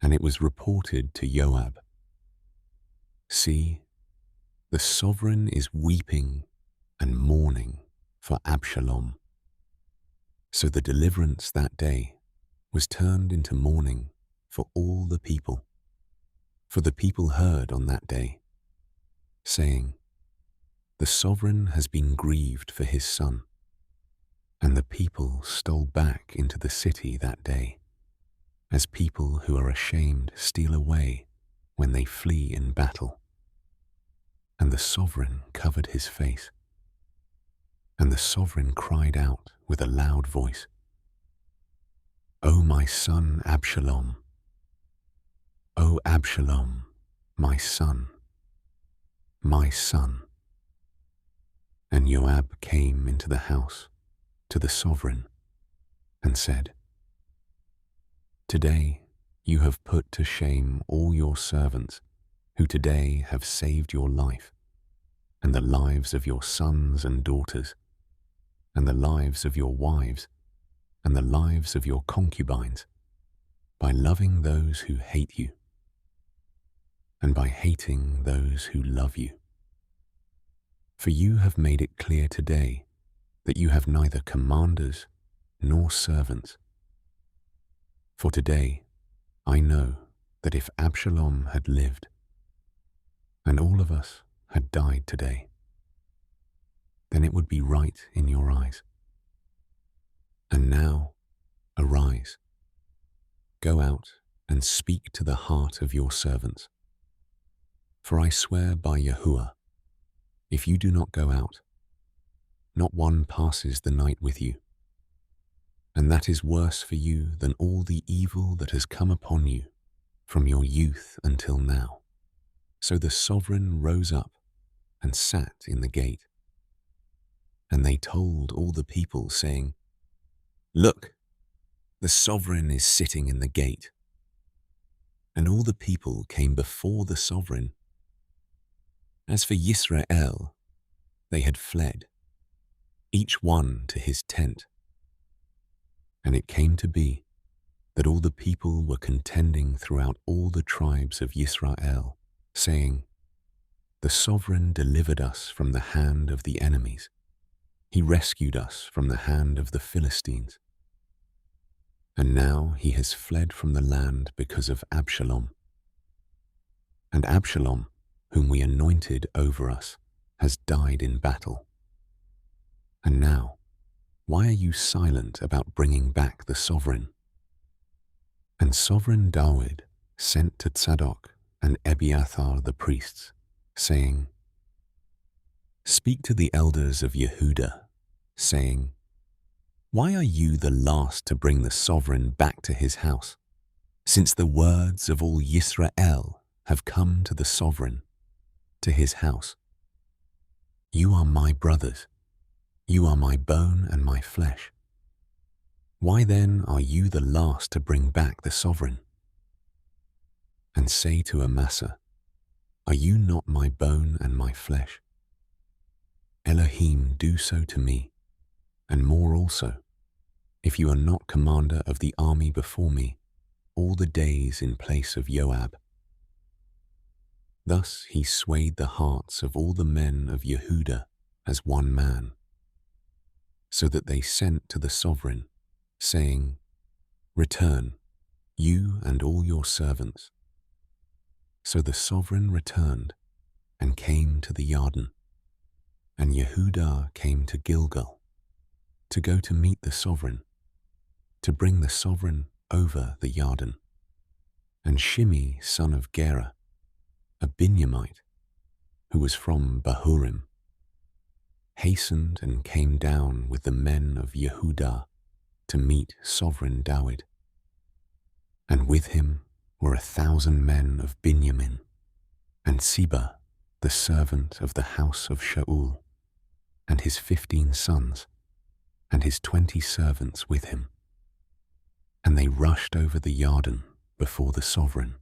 And it was reported to Joab, "See, the sovereign is weeping and mourning for Absalom." So the deliverance that day was turned into mourning for all the people. For the people heard on that day, saying, "The sovereign has been grieved for his son." And the people stole back into the city that day, as people who are ashamed steal away when they flee in battle. And the sovereign covered his face. And the sovereign cried out with a loud voice, "O my son Absalom! O Absalom, my son, my son!" And Joab came into the house to the sovereign and said, "Today you have put to shame all your servants who today have saved your life and the lives of your sons and daughters and the lives of your wives and the lives of your concubines by loving those who hate you and by hating those who love you. For you have made it clear today that you have neither commanders nor servants. For today I know that if Absalom had lived, and all of us had died today, then it would be right in your eyes. And now, arise, go out and speak to the heart of your servants. For I swear by Yahuah, if you do not go out, not one passes the night with you. And that is worse for you than all the evil that has come upon you from your youth until now." So the sovereign rose up and sat in the gate. And they told all the people, saying, "Look, the sovereign is sitting in the gate." And all the people came before the sovereign. As for Yisrael, they had fled, each one to his tent. And it came to be that all the people were contending throughout all the tribes of Yisrael, saying, "The sovereign delivered us from the hand of the enemies. He rescued us from the hand of the Philistines. And now he has fled from the land because of Absalom. And Absalom, whom we anointed over us, has died in battle. And now, why are you silent about bringing back the sovereign?" And sovereign David sent to Tzadok and Abiathar the priests, saying, "Speak to the elders of Yehudah, saying, Why are you the last to bring the sovereign back to his house, since the words of all Yisrael have come to the sovereign, to his house? You are my brothers. You are my bone and my flesh. Why then are you the last to bring back the sovereign?" And say to Amasa, "Are you not my bone and my flesh? Elohim do so to me, and more also, if you are not commander of the army before me all the days in place of Joab." Thus he swayed the hearts of all the men of Yehudah as one man, so that they sent to the sovereign, saying, "Return, you and all your servants." So the sovereign returned and came to the Yarden, and Yehudah came to Gilgal, to go to meet the sovereign, to bring the sovereign over the Yarden. And Shimei, son of Gera, a Binyamite, who was from Bahurim, hastened and came down with the men of Yehudah to meet sovereign David. And with him were 1,000 men of Binyamin, and Siba, the servant of the house of Shaul, and his 15 sons, and his 20 servants with him. And they rushed over the Yarden before the sovereign.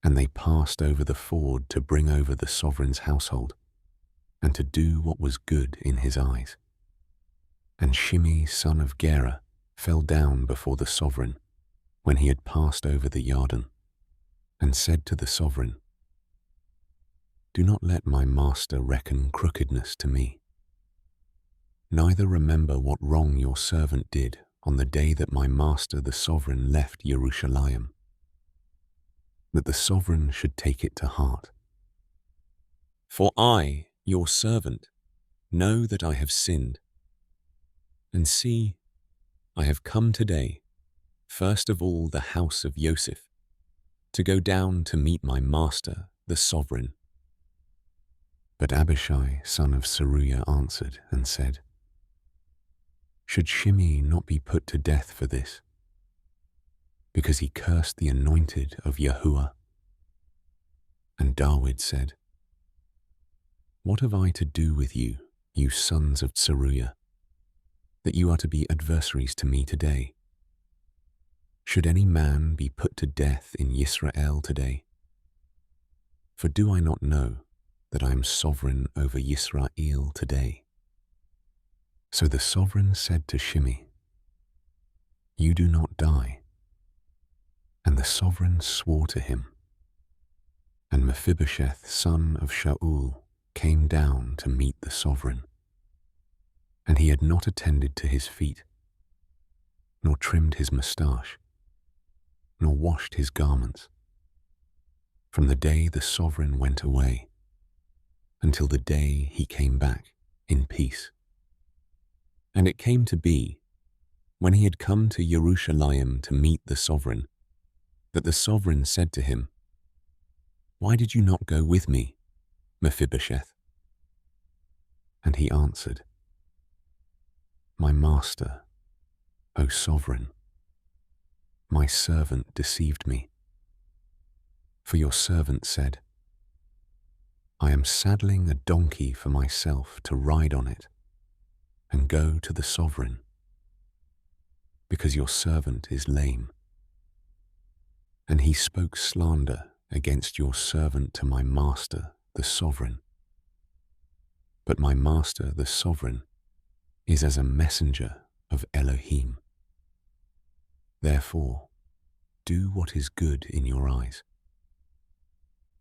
And they passed over the ford to bring over the sovereign's household, and to do what was good in his eyes. And Shimei, son of Gera, fell down before the sovereign, when he had passed over the Yarden, and said to the sovereign, "Do not let my master reckon crookedness to me. Neither remember what wrong your servant did on the day that my master the sovereign left Jerusalem, that the sovereign should take it to heart. For I, your servant, know that I have sinned. And see, I have come today, first of all the house of Joseph, to go down to meet my master, the sovereign." But Abishai, son of Zeruiah, answered and said, "Should Shimei not be put to death for this, because he cursed the anointed of Yahuah?" And David said, "What have I to do with you, you sons of Zeruiah, that you are to be adversaries to me today? Should any man be put to death in Yisrael today? For do I not know that I am sovereign over Yisrael today?" So the sovereign said to Shimei, "You do not die." And the sovereign swore to him. And Mephibosheth, son of Shaul, came down to meet the sovereign. And he had not attended to his feet, nor trimmed his moustache, nor washed his garments, from the day the sovereign went away until the day he came back in peace. And it came to be, when he had come to Jerusalem to meet the sovereign, that the sovereign said to him, "Why did you not go with me, Mephibosheth?" And he answered, "My master, O sovereign, my servant deceived me. For your servant said, 'I am saddling a donkey for myself to ride on it and go to the sovereign,' because your servant is lame. And he spoke slander against your servant to my master, the sovereign. But my master, the sovereign, is as a messenger of Elohim. Therefore, do what is good in your eyes.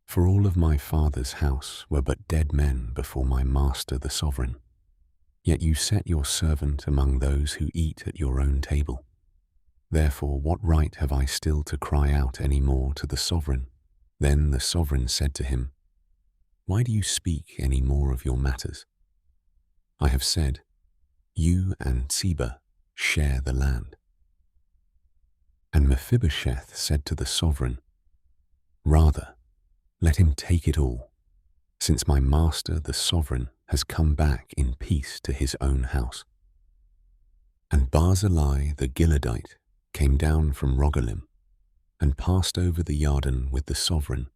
For all of my father's house were but dead men before my master, the sovereign. Yet you set your servant among those who eat at your own table. Therefore, what right have I still to cry out any more to the sovereign?" Then the sovereign said to him, "Why do you speak any more of your matters? I have said, you and Ziba share the land." And Mephibosheth said to the sovereign, "Rather, let him take it all, since my master the sovereign has come back in peace to his own house." And Barzillai the Gileadite came down from Rogelim and passed over the Yarden with the sovereign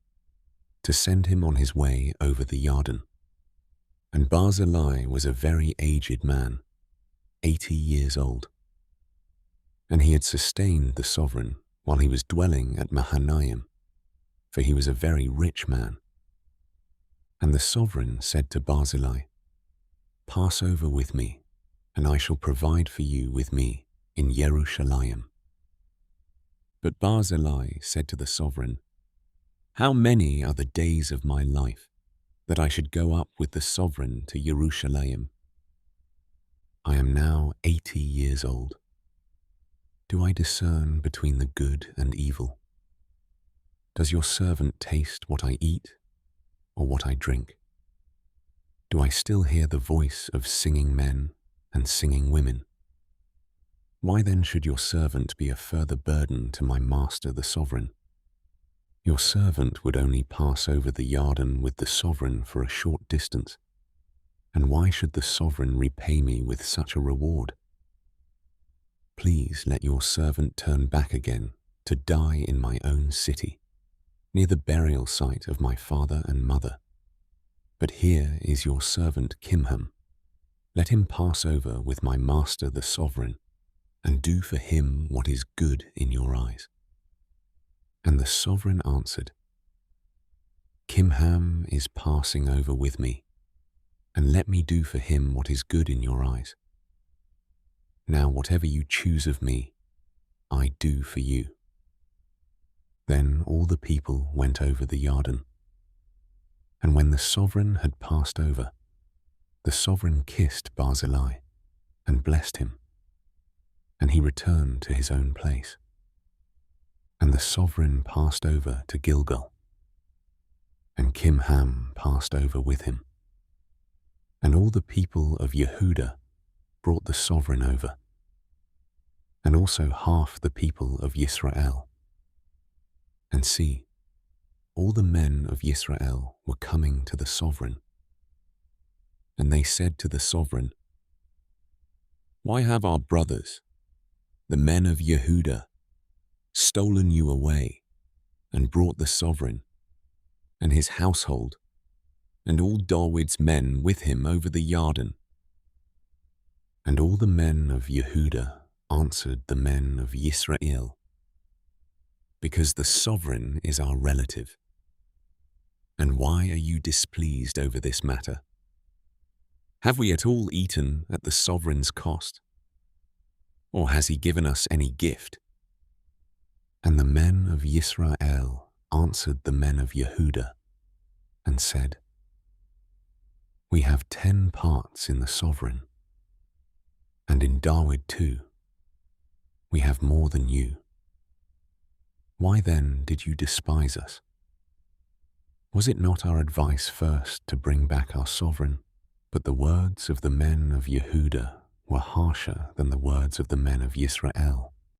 to send him on his way over the Yarden. And Barzillai was a very aged man, 80 years old. And he had sustained the sovereign while he was dwelling at Mahanaim, for he was a very rich man. And the sovereign said to Barzillai, "Pass over with me, and I shall provide for you with me in Jerusalem." But Barzillai said to the sovereign, "How many are the days of my life, that I should go up with the sovereign to Jerusalem? I am now 80 years old. Do I discern between the good and evil? Does your servant taste what I eat or what I drink? Do I still hear the voice of singing men and singing women? Why then should your servant be a further burden to my master the sovereign? Your servant would only pass over the Yarden with the sovereign for a short distance, and why should the sovereign repay me with such a reward? Please let your servant turn back again to die in my own city, near the burial site of my father and mother. But here is your servant Kimham. Let him pass over with my master the sovereign, and do for him what is good in your eyes." And the sovereign answered, "Kimham is passing over with me, and let me do for him what is good in your eyes. Now whatever you choose of me, I do for you." Then all the people went over the Yarden. And when the sovereign had passed over, the sovereign kissed Barzillai and blessed him, and he returned to his own place. And the sovereign passed over to Gilgal, and Kimham passed over with him. And all the people of Yehudah brought the sovereign over, and also half the people of Yisrael. And see, all the men of Yisrael were coming to the sovereign. And they said to the sovereign, "Why have our brothers, the men of Yehudah, stolen you away and brought the sovereign and his household and all David's men with him over the Yarden?" And all the men of Yehudah answered the men of Yisrael, "Because the sovereign is our relative. And why are you displeased over this matter? Have we at all eaten at the sovereign's cost? Or has he given us any gift?" And the men of Yisrael answered the men of Yehudah and said, "We have 10 parts in the sovereign, and in David too. We have more than you. Why then did you despise us? Was it not our advice first to bring back our sovereign?" But the words of the men of Yehudah were harsher than the words of the men of Yisrael.